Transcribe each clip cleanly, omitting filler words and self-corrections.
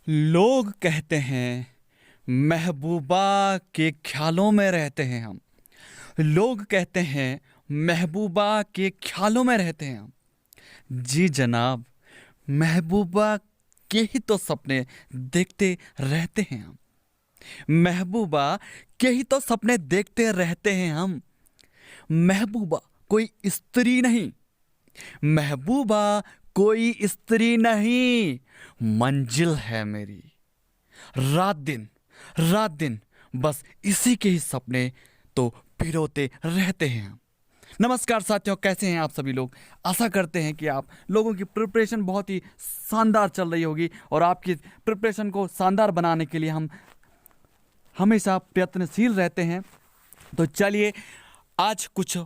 लोग कहते हैं महबूबा के ख्यालों में रहते हैं हम। लोग कहते हैं महबूबा के ख्यालों में रहते हैं हम। जी जनाब, महबूबा के ही तो सपने देखते रहते हैं हम। महबूबा के ही तो सपने देखते रहते हैं हम। महबूबा कोई स्त्री नहीं, महबूबा कोई स्त्री नहीं, मंजिल है मेरी। रात दिन रात दिन बस इसी के ही सपने तो पिरोते रहते हैं हम। नमस्कार साथियों, कैसे हैं आप सभी लोग। आशा करते हैं कि आप लोगों की प्रिपरेशन बहुत ही शानदार चल रही होगी और आपकी प्रिपरेशन को शानदार बनाने के लिए हम हमेशा प्रयत्नशील रहते हैं। तो चलिए, आज कुछ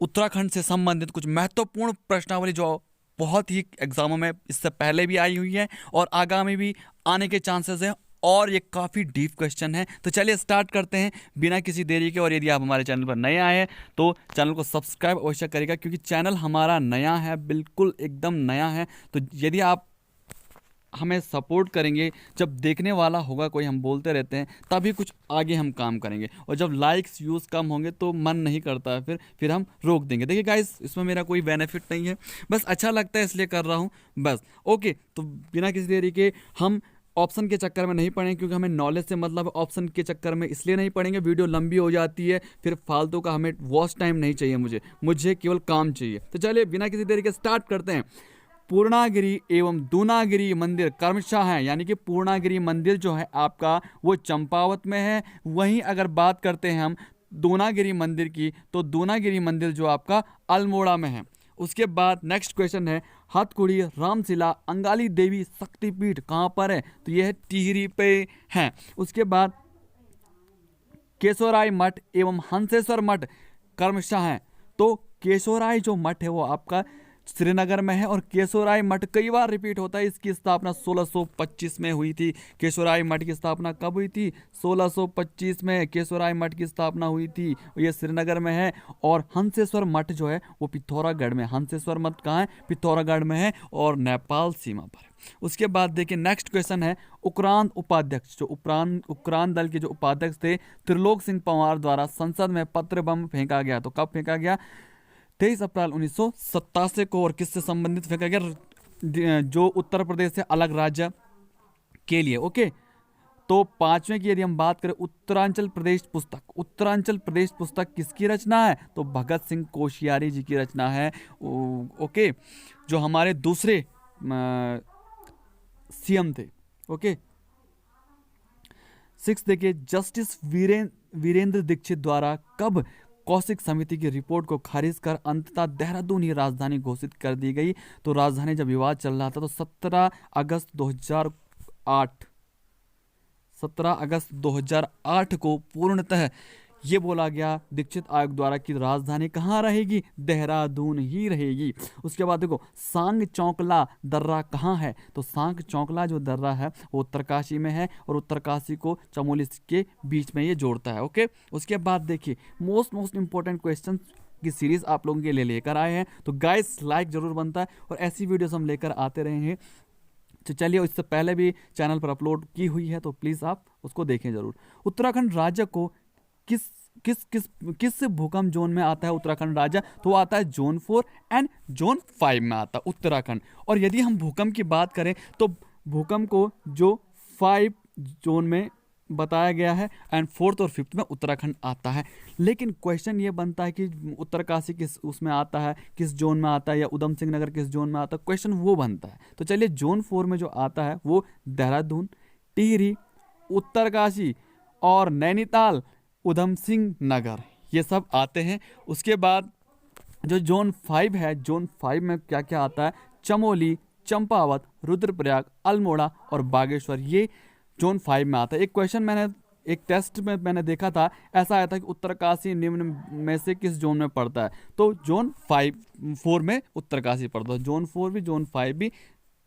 उत्तराखंड से संबंधित कुछ महत्वपूर्ण प्रश्नावली जो बहुत ही एग्जामों में इससे पहले भी आई हुई है और आगामी भी आने के चांसेस हैं, और ये काफ़ी डीप क्वेश्चन है। तो चलिए स्टार्ट करते हैं बिना किसी देरी के। और यदि आप हमारे चैनल पर नए आए हैं तो चैनल को सब्सक्राइब अवश्य करिएगा, क्योंकि चैनल हमारा नया है, बिल्कुल एकदम नया है। तो यदि आप हमें सपोर्ट करेंगे, जब देखने वाला होगा कोई, हम बोलते रहते हैं, तभी कुछ आगे हम काम करेंगे। और जब लाइक्स व्यूज़ कम होंगे तो मन नहीं करता है, फिर हम रोक देंगे। देखिए गाइस, इसमें मेरा कोई बेनिफिट नहीं है, बस अच्छा लगता है इसलिए कर रहा हूँ बस। ओके, तो बिना किसी देरी के हम ऑप्शन के चक्कर में नहीं पड़ेंगे, क्योंकि हमें नॉलेज से मतलब है। ऑप्शन के चक्कर में इसलिए नहीं पड़ेंगे, वीडियो लंबी हो जाती है, फिर फालतू का हमें वॉच टाइम नहीं चाहिए। मुझे केवल काम चाहिए। तो चलिए बिना किसी देरी के स्टार्ट करते हैं। पूर्णागिरि एवं दूनागिरि मंदिर क्रमशः है, यानी कि पूर्णागिरि मंदिर जो है आपका वो चंपावत में है। वहीं अगर बात करते हैं हम दूनागिरि मंदिर की, तो दूनागिरि मंदिर जो आपका अल्मोड़ा में है। उसके बाद नेक्स्ट क्वेश्चन है, हथकुड़ी रामशिला अंगाली देवी शक्तिपीठ कहाँ पर है? तो यह है टिहरी पे है। उसके बाद केशोराय मठ एवं हंसेश्वर मठ क्रमशः है। तो केशोराय जो मठ है वो आपका श्रीनगर में है, और केशोराय मठ कई बार रिपीट होता है। इसकी स्थापना 1625 में हुई थी। केशोराय मठ की स्थापना कब हुई थी? 1625 में केशोराय मठ की स्थापना हुई थी। ये श्रीनगर में है। और हंसेश्वर मठ जो है वो पिथौरागढ़ में। हंसेश्वर मठ कहाँ है? पिथौरागढ़ में है और नेपाल सीमा पर। उसके बाद देखिए नेक्स्ट क्वेश्चन है, उक्रांद उपाध्यक्ष, जो उक्रांद दल के जो उपाध्यक्ष थे त्रिलोक सिंह पंवार द्वारा संसद में पत्र बम फेंका गया। तो कब फेंका गया? 23 अप्रैल 1987 को। और किससे संबंधित फेंका गया? जो उत्तर प्रदेश से अलग राज्य के लिए। ओके, तो पांचवें की यदि हम बात करें, उत्तरांचल प्रदेश पुस्तक। उत्तरांचल प्रदेश पुस्तक किसकी रचना है? तो भगत सिंह कोश्यारी जी की रचना है। ओके, जो हमारे दूसरे सीएम थे। ओके, सिक्स देखिए, जस्टिस वीरेंद्र दीक्षित द्वारा कब कौशिक समिति की रिपोर्ट को खारिज कर अंततः देहरादून ही राजधानी घोषित कर दी गई? तो राजधानी जब विवाद चल रहा था तो 17 अगस्त 2008 को पूर्णतः ये बोला गया दीक्षित आयोग द्वारा कि राजधानी कहाँ रहेगी? देहरादून ही रहेगी। उसके बाद देखो, सांग चौकला दर्रा कहाँ है? तो सांग चौकला जो दर्रा है वो उत्तरकाशी में है, और उत्तरकाशी को चमोली के बीच में ये जोड़ता है। ओके, उसके बाद देखिए मोस्ट इंपॉर्टेंट क्वेश्चन की सीरीज आप लोगों के लिए लेकर आए हैं। तो गाइस, लाइक जरूर बनता है, और ऐसी वीडियोस हम लेकर आते रहेंगे। तो चलिए, इससे पहले भी चैनल पर अपलोड की हुई है, तो प्लीज़ आप उसको देखें जरूर। उत्तराखंड राज्य को किस किस किस किस भूकंप जोन में आता है उत्तराखंड राज्य? तो आता है जोन 4 एंड जोन 5 में आता है उत्तराखंड। और यदि हम भूकंप की बात करें तो भूकंप को जो 5 जोन में बताया गया है, एंड 4th और 5th में उत्तराखंड आता है। लेकिन क्वेश्चन ये बनता है कि उत्तरकाशी किस उसमें आता है, किस जोन में आता है, या उधम सिंह नगर किस जोन में आता है, क्वेश्चन वो बनता है। तो चलिए, जोन 4 में जो आता है वो देहरादून, टिहरी, उत्तरकाशी और नैनीताल, उधम सिंह नगर, ये सब आते हैं। उसके बाद जो जोन 5 है, जोन 5 में क्या क्या आता है? चमोली, चंपावत, रुद्रप्रयाग, अल्मोड़ा और बागेश्वर, ये जोन 5 में आता है। एक क्वेश्चन मैंने एक टेस्ट में मैंने देखा था, ऐसा आया था कि उत्तरकाशी निम्न में से किस जोन में पड़ता है? तो जोन 4 में उत्तरकाशी पड़ता है। जोन 4 भी जोन 5 भी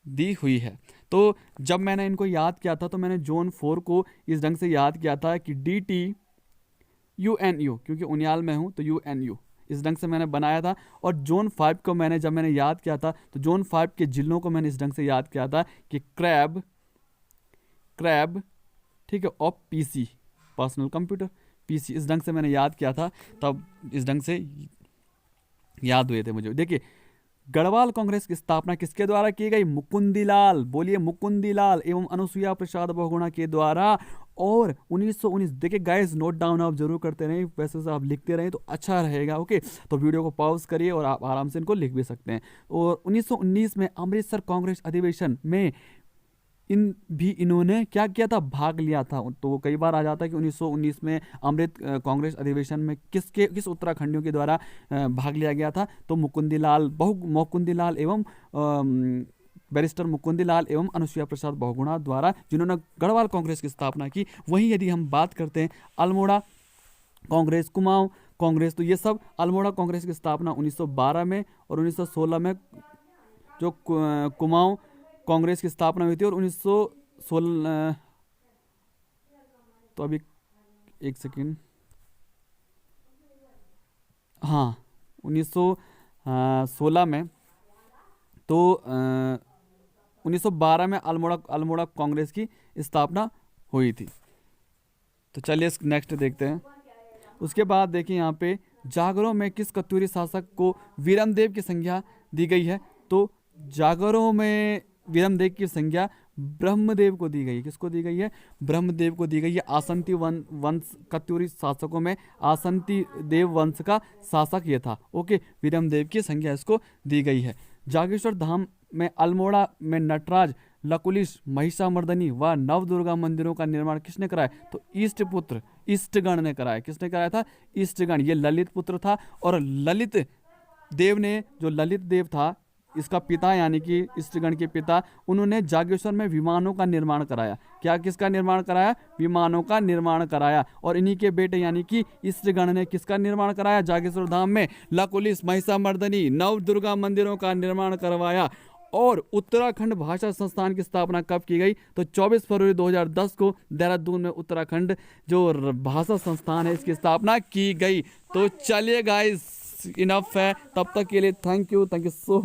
दी हुई है। तो जब मैंने इनको याद किया था तो मैंने जोन 4 को इस ढंग से याद किया था कि DTUNU, क्योंकि उनियाल में हूँ तो UNU, इस ढंग से मैंने बनाया था। और जोन 5 को जब मैंने याद किया था तो जोन 5 के जिलों को मैंने इस ढंग से याद किया था कि क्रैब, स्क्रैप, ठीक है, of PC, personal computer, PC. इस ढंग से मैंने याद किया था, तब इस ढंग से याद हुए थे मुझे। देखिए, गढ़वाल कांग्रेस की स्थापना किसके द्वारा की गई? मुकुंदीलाल, बोलिए, मुकुंदीलाल एवं अनुसुईया प्रसाद बहुगुणा के द्वारा। और 1919, देखिए गाइस, नोट डाउन आप जरूर करते रहें, वैसे से आप लिखते रहें तो अच्छा रहेगा। ओके, तो वीडियो को पॉज करिए और आप आराम से इनको लिख भी सकते हैं। और 1919 में अमृतसर कांग्रेस अधिवेशन में इन्होंने क्या किया था? भाग लिया था। तो कई बार आ जाता है कि 1919 में अमृत कांग्रेस अधिवेशन में किस उत्तराखंडियों के द्वारा भाग लिया गया था? तो मुकुंदीलाल एवं बैरिस्टर मुकुंदीलाल एवं अनुसुईया प्रसाद बहुगुणा द्वारा, जिन्होंने गढ़वाल कांग्रेस की स्थापना की। वहीं यदि हम बात करते हैं अल्मोड़ा कांग्रेस, कुमाऊं कांग्रेस, तो ये सब अल्मोड़ा कांग्रेस की स्थापना 1912 में और 1916 में जो कुमाऊं कांग्रेस की स्थापना हुई थी। और 1916, तो अभी एक सेकेंड, हाँ, 1916 में, तो 1912 में अल्मोड़ा कांग्रेस की स्थापना हुई थी। तो चलिए नेक्स्ट देखते हैं। उसके बाद देखिए यहाँ पे जागरों में किस कत्यूरी शासक को वीरमदेव की संज्ञा दी गई है? तो जागरों में वीरमदेव की संज्ञा ब्रह्मदेव को दी गई है। किसको दी गई है? ब्रह्मदेव को दी गई है। आसंती वंश कत्यूरी शासकों में आसंती देव वंश का शासक ये था। ओके, वीरमदेव की संज्ञा इसको दी गई है। जागेश्वर धाम में अल्मोड़ा में नटराज, लकुलिश, महिषामर्दनी व नवदुर्गा मंदिरों का निर्माण किसने कराया? तो इष्टगण ने कराया। किसने कराया था? इष्टगण। ये ललित पुत्र था। और ललित देव ने, जो ललित देव था इसका पिता, यानी कि इष्टगण के पिता, उन्होंने जागेश्वर में विमानों का निर्माण कराया। क्या किसका निर्माण कराया? विमानों का निर्माण कराया। और इन्हीं के बेटे यानी कि इष्टगण ने किसका निर्माण कराया? जागेश्वर धाम में लकुलिश, महिषामर्दनी, नव दुर्गा मंदिरों का निर्माण करवाया। और उत्तराखंड भाषा संस्थान की स्थापना कब की गई? तो 24 फरवरी 2010 को देहरादून में उत्तराखंड जो भाषा संस्थान है इसकी स्थापना की गई। तो चलिए गाइस, इनफ है, तब तक के लिए थैंक यू सो